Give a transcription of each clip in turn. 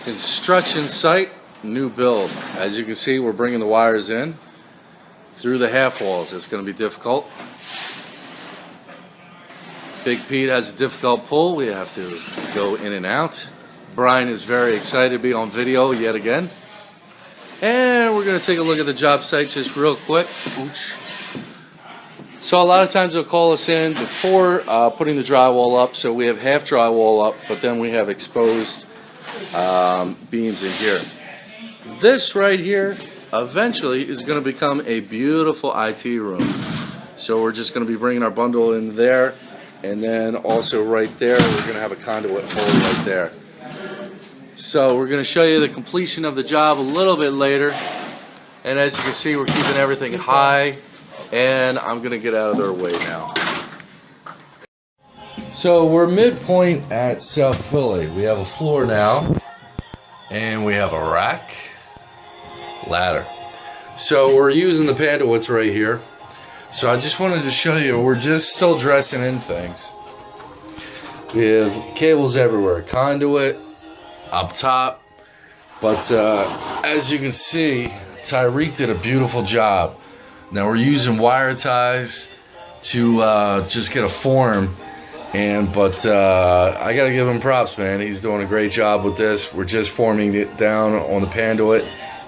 Construction site, new build. As you can see, we're bringing the wires in through the half walls. It's going to be difficult. Big Pete has a difficult pull. We have to go in and out. Bryan is very excited to be on video yet again. And we're going to take a look at the job site just real quick. Ooch. So a lot of times they'll call us in before putting the drywall up. So we have half drywall up, but then we have exposed beams in here. This right here eventually is going to become a beautiful IT room. So we're just going to be bringing our bundle in there, and then also right there we're going to have a conduit hole right there. So we're going to show you the completion of the job a little bit later, and as you can see, we're keeping everything high, and I'm going to get out of their way now. So we're midpoint at South Philly. We have a floor now, and we have a rack, ladder. So we're using the panduits right here. So I just wanted to show you, we're just still dressing in things. We have cables everywhere, conduit up top, but as you can see, Tyreek did a beautiful job. Now we're using wire ties to just get a form. But I gotta give him props, man. He's doing a great job with this. We're just forming it down on the panduit.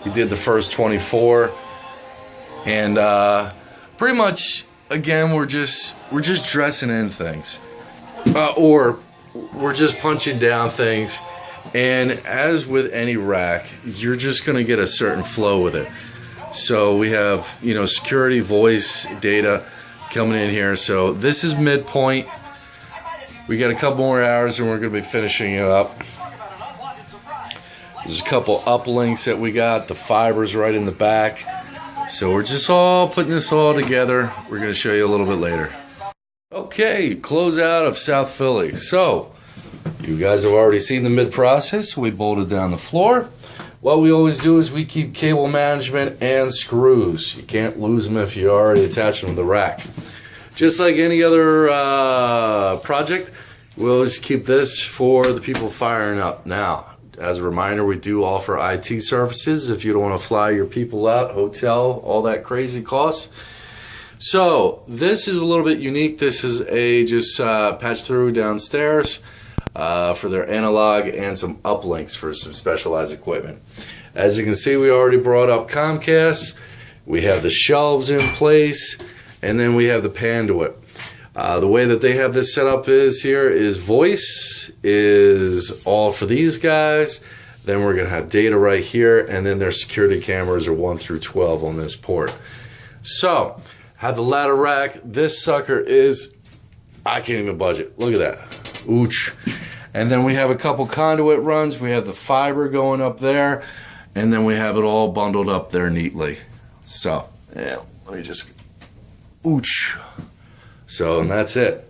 He did the first 24, and pretty much again we're just dressing in things, or we're just punching down things. And as with any rack, you're just gonna get a certain flow with it. So we have, you know, security voice data coming in here. So this is midpoint. We got a couple more hours and we're going to be finishing it up. There's a couple uplinks that we got. The fiber's right in the back. So we're just all putting this all together. We're going to show you a little bit later. Okay, close out of South Philly. So, you guys have already seen the mid-process. We bolted down the floor. What we always do is we keep cable management and screws. You can't lose them if you already attach them to the rack. Just like any other project, we always keep this for the people firing up. Now, as a reminder, we do offer IT services if you don't want to fly your people out, hotel, all that crazy costs. So, this is a little bit unique. This is a just patch through downstairs for their analog and some uplinks for some specialized equipment. As you can see, we already brought up Comcast. We have the shelves in place. And then we have the panduit. The way that they have this set up is here is voice is all for these guys. Then we're going to have data right here. And then their security cameras are 1 through 12 on this port. So, have the ladder rack. This sucker is, I can't even budget. Look at that. Ooch. And then we have a couple conduit runs. We have the fiber going up there. And then we have it all bundled up there neatly. So, yeah, let me just... Ooch. So, and that's it.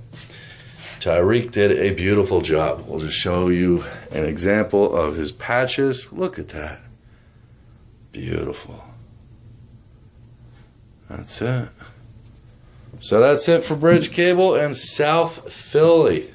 Tyreek did a beautiful job. We'll just show you an example of his patches. Look at that. Beautiful. That's it. So that's it for Bridge Cable and South Philly.